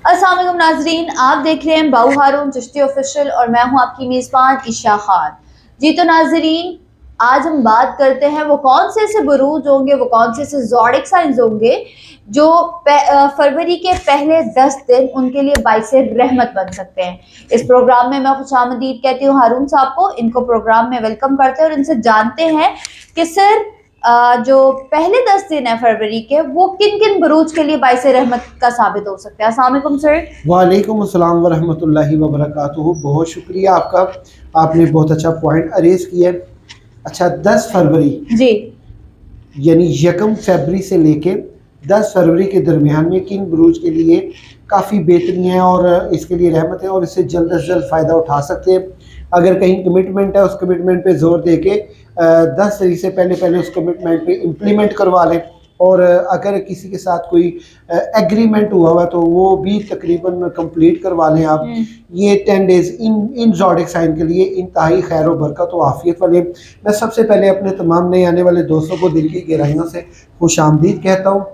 अस्सलाम वालेकुम नाजरीन, आप देख रहे हैं बाऊ हारून चिश्ती ऑफिशियल और मैं हूं आपकी मेज़बान ईशा खान। जी तो नाजरीन, आज हम बात करते हैं वो कौन से ऐसे बुरूज होंगे, वो कौन से ऐसे ज़ोडिक साइंस होंगे जो फरवरी के पहले 10 दिन उनके लिए बाइसे रहमत बन सकते हैं। इस प्रोग्राम में मैं खुशामदीद कहती हूँ हारून साहब को। इनको प्रोग्राम में वेलकम करते हैं और इनसे जानते हैं कि सर जो पहले 10 दिन है फरवरी के, वो किन किन बुरूज के लिए बाइसे रहमत का साबित हो सकते हैं। अस्सलाम वालेकुम सर। वालेकुम अस्सलाम वरहमतुल्लाहि वबरकातुहू। बहुत शुक्रिया आपका, आपने बहुत अच्छा पॉइंट अरेज किया है। अच्छा, 10 फरवरी जी यानी 1 फरवरी से लेके 10 फरवरी के दरमियान में किन बुरूज के लिए काफ़ी बेहतरी है और इसके लिए रहमत है और इससे जल्द से जल्द फ़ायदा उठा सकते हैं। अगर कहीं कमिटमेंट है, उस कमिटमेंट पे जोर दे के 10 तारीख से पहले पहले उस कमिटमेंट पे इम्प्लीमेंट करवा लें। और अगर किसी के साथ कोई एग्रीमेंट हुआ हुआ तो वो भी तकरीबन कंप्लीट करवा लें आप। ये 10 डेज़ इन ज़ोडिक साइन के लिए इंतहाई खैर व बरकत व आफियत वाले। मैं सबसे पहले अपने तमाम नए आने वाले दोस्तों को दिल की गहराइयों से खुश आमदीद कहता हूँ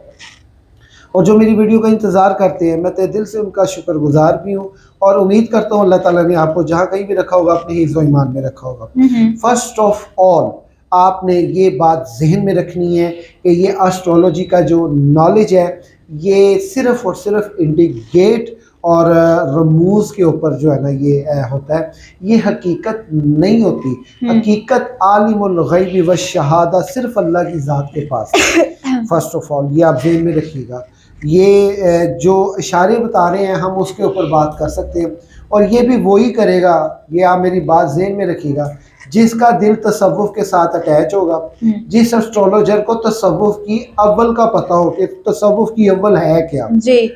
और जो मेरी वीडियो का इंतज़ार करते हैं, मैं तहे दिल से उनका शुक्रगुजार भी हूँ और उम्मीद करता हूँ अल्लाह ताला ने आपको जहाँ कहीं भी रखा होगा अपने हिफ्ज़ व ईमान में रखा होगा। फर्स्ट ऑफ ऑल आपने ये बात जहन में रखनी है कि ये एस्ट्रोलॉजी का जो नॉलेज है ये सिर्फ़ और सिर्फ इंडिकेट और रमूज़ के ऊपर जो है ना ये होता है, ये हकीकत नहीं होती। हकीकत आलिमुल गैबी व शहादा सिर्फ अल्लाह की ज़ात के पास है। फर्स्ट ऑफ ऑल ये आप जहन में रखिएगा। ये जो इशारे बता रहे हैं हम उसके ऊपर बात कर सकते हैं और ये भी वही करेगा, ये आप मेरी बात जहन में रखिएगा, जिसका दिल तसव्वुफ के साथ अटैच होगा। जिस एस्ट्रोलॉजर को तसव्वुफ की अव्वल का पता हो कि तसव्वुफ की अव्वल है क्या जी,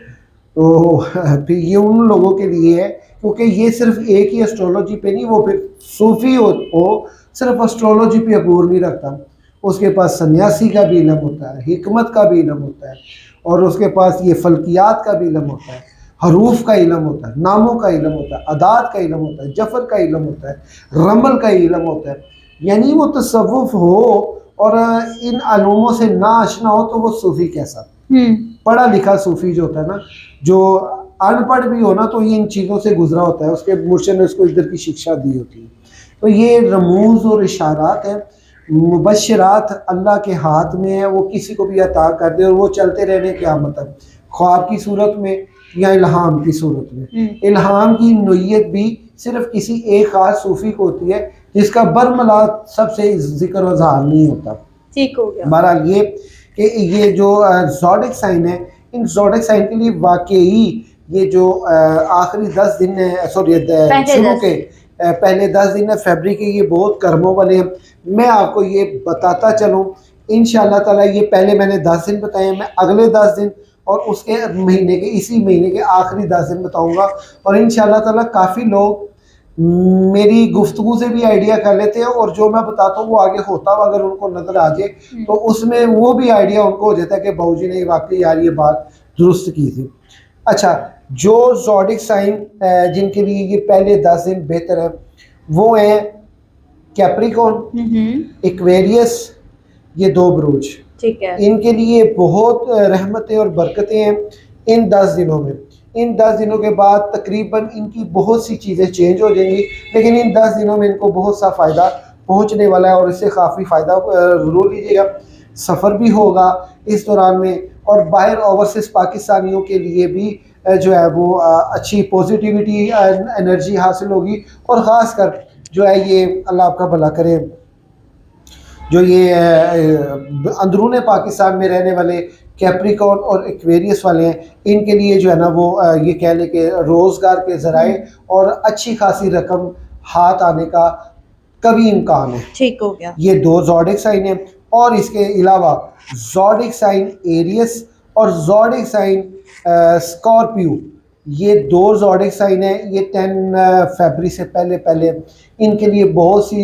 तो फिर ये उन लोगों के लिए है, क्योंकि ये सिर्फ एक ही एस्ट्रोलॉजी पे नहीं, वो फिर सूफी हो सिर्फ एस्ट्रोलॉजी पे अबूर नहीं रखता। उसके पास सन्यासी का भी इल्म होता है, हिकमत का भी इल्म होता है और उसके पास ये फल्कियात का भी इल्म होता है, हरूफ का इल्म होता है, नामों का इल्म होता है, अदाद का इल्म होता है, जफर का इल्म होता है, रमल का इल्म होता है। यानी वो तसव्वुफ हो और इन अलूमों से ना आशना हो तो वो सूफी कैसा। पढ़ा लिखा सूफी जो होता है ना, जो अनपढ़ भी हो ना तो ये इन चीज़ों से गुजरा होता है, उसके मुर्शिद ने उसको इधर की शिक्षा दी होती है। तो ये रमूज और इशारात हैं, मुबशरात अल्लाह के हाथ में है, वो किसी को भी अता कर दे और वो चलते रहने क्या मतलब, ख्वाब की सूरत में या इल्हाम की सूरत में। इल्हाम की नोयत भी सिर्फ किसी एक खास सूफी को होती है जिसका बरमला सबसे जिक्र और ज़ाहिर नहीं होता। ठीक हो गया। बहरहाल ये कि ये जो ज़ोडिक साइन है, इन ज़ोडिक साइन के लिए वाकई ये जो आखिरी 10 दिन है, सॉरी शुरू के पहले 10 दिन है फरवरी के, ये बहुत कर्मों वाले हैं। मैं आपको ये बताता चलूँ इंशाअल्लाह ताला, ये पहले मैंने 10 दिन बताए हैं, मैं अगले 10 दिन और उसके महीने के इसी महीने के आखिरी 10 दिन बताऊँगा और इंशाअल्लाह ताला काफ़ी लोग मेरी गुफ्तगू से भी आइडिया कर लेते हैं और जो मैं बताता हूँ वो आगे होता हुआ अगर उनको नजर आ जाए तो उसमें वो भी आइडिया उनको हो जाता है कि बाबूजी ने वाकई यार ये बात दुरुस्त की थी। अच्छा, जो ज़ोडिक साइन जिनके लिए ये पहले 10 दिन बेहतर है वो हैं कैप्रिकॉर्न, एक्वेरियस, ये 2 बुरूज। ठीक है। इनके लिए बहुत रहमतें और बरकतें हैं इन 10 दिनों में। इन 10 दिनों के बाद तकरीबन इनकी बहुत सी चीज़ें चेंज हो जाएंगी, लेकिन इन 10 दिनों में इनको बहुत सा फ़ायदा पहुंचने वाला है और इससे काफ़ी फ़ायदा ज़रूर लीजिएगा। सफ़र भी होगा इस दौरान में और बाहर ओवरसीज़ पाकिस्तानियों के लिए भी जो है वो अच्छी पॉजिटिविटी एनर्जी हासिल होगी और ख़ास कर जो है ये अल्लाह आपका भला करे, जो ये अंदरून पाकिस्तान में रहने वाले कैप्रिकॉर्न और एक्वेरियस वाले हैं, इनके लिए जो है ना वो ये कह लें कि रोज़गार के ज़राए और अच्छी खासी रकम हाथ आने का कभी इम्कान है। ठीक हो गया। ये 2 ज़ोडिक साइन हैं और इसके अलावा ज़ोडिक साइन एरियस और ज़ोडिक साइन स्कॉर्पियो, ये 2 ज़ोडिक साइन है। ये 10 फरवरी से पहले पहले इनके लिए बहुत सी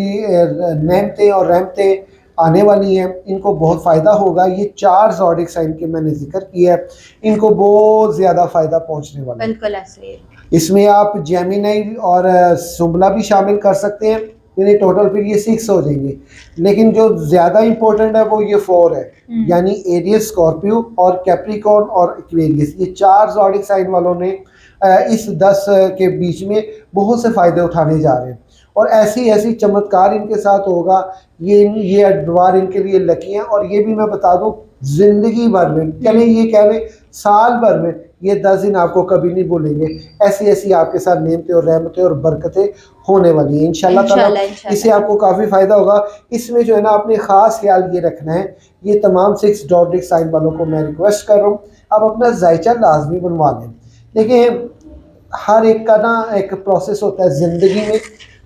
नेमतें और रहमतें आने वाली हैं, इनको बहुत फ़ायदा होगा। ये 4 ज़ोडिक साइन के मैंने जिक्र किया है, इनको बहुत ज़्यादा फ़ायदा पहुंचने वाला है। बिल्कुल ऐसे ही। इसमें आप जेमिनी और सुंबला भी शामिल कर सकते हैं। यानी टोटल फिर ये 6 हो जाएंगे। लेकिन जो ज़्यादा इंपॉर्टेंट है वो ये 4 है, यानी एरियस, स्कॉर्पियो और कैप्रिकॉर्न और एक्वेरियस, ये 4 ज़ोडिक साइन वालों ने इस 10 के बीच में बहुत से फ़ायदे उठाने जा रहे हैं और ऐसी ऐसी चमत्कार इनके साथ होगा। ये अडवार इनके लिए लकी हैं। और ये भी मैं बता दूं, ज़िंदगी भर में चले ये कह लें साल भर में ये 10 दिन आपको कभी नहीं भूलेंगे। ऐसी ऐसी आपके साथ नेमतें और रहमतें और बरकतें होने वाली हैं इंशाल्लाह ताला। इससे आपको काफ़ी फ़ायदा होगा। इसमें जो है ना, अपने ख़ास ख्याल ये रखना है, ये तमाम 6 ज़ोडिक साइन वालों को मैं रिक्वेस्ट कर रहा हूँ, आप अपना जायचा लाजमी बनवा लें। देखिए, हर एक का ना एक प्रोसेस होता है ज़िंदगी में।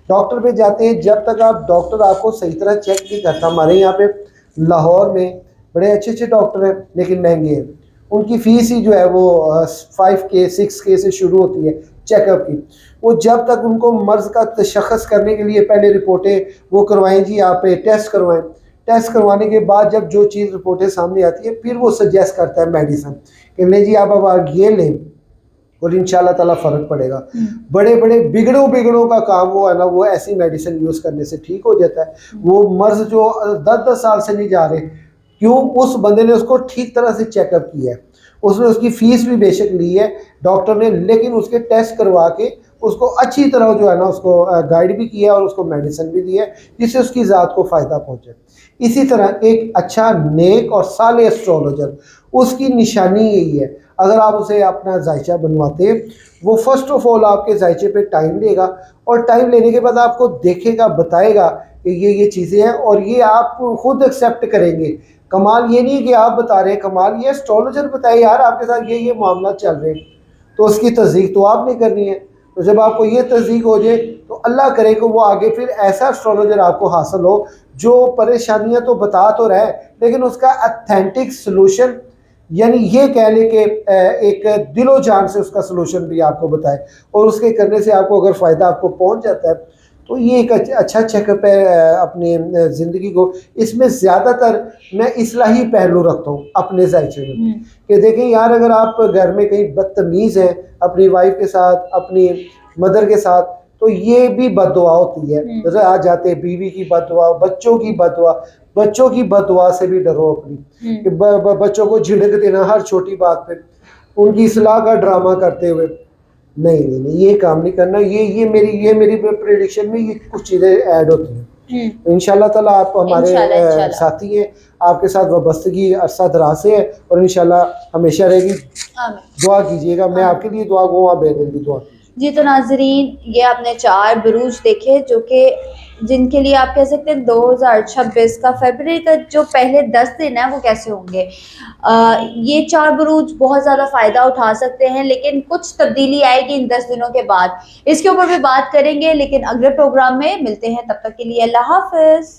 डॉक्टर पे जाते हैं, जब तक आप डॉक्टर आपको सही तरह चेक नहीं करता, हमारे यहाँ पे लाहौर में बड़े अच्छे अच्छे डॉक्टर हैं लेकिन महंगे हैं। उनकी फ़ीस ही जो है वो 5K 6K से शुरू होती है चेकअप की। वो जब तक उनको मर्ज़ का तशख़्ख़ुस करने के लिए पहले रिपोर्टें वो करवाएं जी, आप टेस्ट करवाएं। टेस्ट करवाने के बाद जब जो चीज़ रिपोर्टें सामने आती है, फिर वो सजेस्ट करता है मेडिसिन कि नहीं जी, आप अब ये लें और इंशाल्लाह ताला फ़र्क पड़ेगा। बड़े बड़े बिगड़ों का काम वो है ना, वो ऐसी मेडिसिन यूज़ करने से ठीक हो जाता है। वो मर्ज़ जो 10-10 साल से नहीं जा रहे, क्यों? उस बंदे ने उसको ठीक तरह से चेकअप किया है, उसने उसकी फ़ीस भी बेशक ली है डॉक्टर ने, लेकिन उसके टेस्ट करवा के उसको अच्छी तरह जो है ना उसको गाइड भी किया और उसको मेडिसिन भी दी है जिससे उसकी ज़ात को फ़ायदा पहुँचे। इसी तरह एक अच्छा नेक और साले एस्ट्रोलॉजर, उसकी निशानी यही है। अगर आप उसे अपना जायचा बनवाते, वो फर्स्ट ऑफ ऑल आपके जायचे पे टाइम लेगा और टाइम लेने के बाद आपको देखेगा, बताएगा कि ये चीज़ें हैं और ये आप खुद एक्सेप्ट करेंगे। कमाल ये नहीं कि आप बता रहे हैं, कमाल ये एस्ट्रोलॉजर बताए यार आपके साथ ये मामला चल रहे हैं, तो उसकी तस्दीक तो आपने करनी है। तो जब आपको ये तस्दीक हो जाए तो अल्लाह करे कि वो आगे फिर ऐसा एस्ट्रोलॉजर आपको हासिल हो जो परेशानियां तो बता तो रहे लेकिन उसका ऑथेंटिक सलूशन, यानी ये कह लें कि एक दिलो जान से उसका सलूशन भी आपको बताए और उसके करने से आपको अगर फ़ायदा आपको पहुंच जाता है तो ये एक अच्छा चेकअप है अपनी ज़िंदगी को। इसमें ज़्यादातर मैं इस्लाही पहलू रखता हूँ अपने जायचे में कि देखें यार, अगर आप घर में कहीं बदतमीज़ हैं अपनी वाइफ के साथ, अपनी मदर के साथ, तो ये भी बद्दुआ होती है। जैसे आ जाते बीवी की बद्दुआ, बच्चों की बद्दुआ, बच्चों की बद्दुआ से भी डरो अपनी कि बच्चों को झिड़क देना हर छोटी बात पे, उनकी इस्लाह का ड्रामा करते हुए, नहीं, ये काम नहीं करना। ये मेरी प्रेडिक्शन में ये कुछ चीज़ें ऐड होती हैं। इंशाल्लाह ताला आप हमारे साथी हैं, आपके साथ वाबस्तगी अरसा दराज से है और इंशाल्लाह हमेशा रहेगी। दुआ कीजिएगा, मैं आपके लिए दुआ गो, आप बेहतर की दुआ कीजिए। जी, तो नाजरीन, ये आपने 4 बुरूज देखे जो कि जिनके लिए आप कह सकते हैं 2026 का फरवरी का जो पहले 10 दिन है वो कैसे होंगे। ये 4 बुरूज बहुत ज़्यादा फ़ायदा उठा सकते हैं, लेकिन कुछ तब्दीली आएगी इन 10 दिनों के बाद। इसके ऊपर भी बात करेंगे लेकिन अगले प्रोग्राम में मिलते हैं। तब तक के लिए अल्लाह हाफ़िज़।